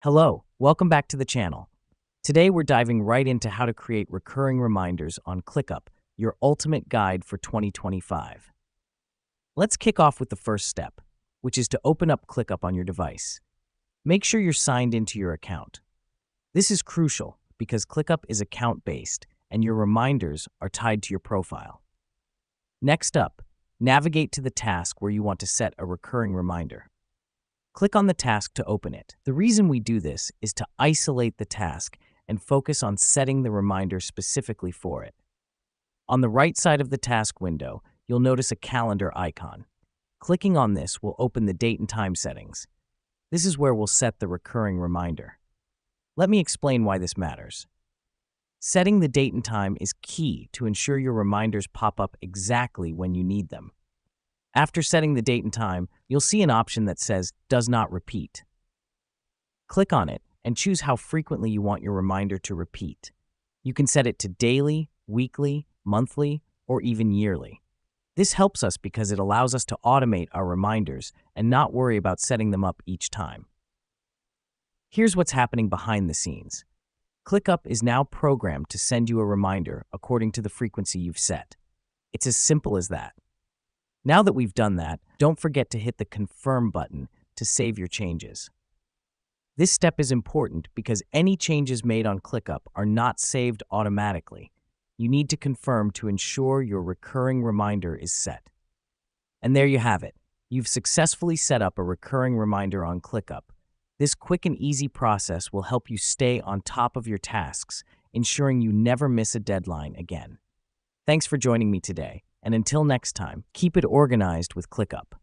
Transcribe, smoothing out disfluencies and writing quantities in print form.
Hello, welcome back to the channel. Today we're diving right into how to create recurring reminders on ClickUp, your ultimate guide for 2025. Let's kick off with the first step, which is to open up ClickUp on your device. Make sure you're signed into your account. This is crucial because ClickUp is account-based and your reminders are tied to your profile. Next up, navigate to the task where you want to set a recurring reminder. Click on the task to open it. The reason we do this is to isolate the task and focus on setting the reminder specifically for it. On the right side of the task window, you'll notice a calendar icon. Clicking on this will open the date and time settings. This is where we'll set the recurring reminder. Let me explain why this matters. Setting the date and time is key to ensure your reminders pop up exactly when you need them. After setting the date and time, you'll see an option that says "Does not repeat." Click on it and choose how frequently you want your reminder to repeat. You can set it to daily, weekly, monthly, or even yearly. This helps us because it allows us to automate our reminders and not worry about setting them up each time. Here's what's happening behind the scenes. ClickUp is now programmed to send you a reminder according to the frequency you've set. It's as simple as that. Now that we've done that, don't forget to hit the Confirm button to save your changes. This step is important because any changes made on ClickUp are not saved automatically. You need to confirm to ensure your recurring reminder is set. And there you have it. You've successfully set up a recurring reminder on ClickUp. This quick and easy process will help you stay on top of your tasks, ensuring you never miss a deadline again. Thanks for joining me today. And until next time, keep it organized with ClickUp.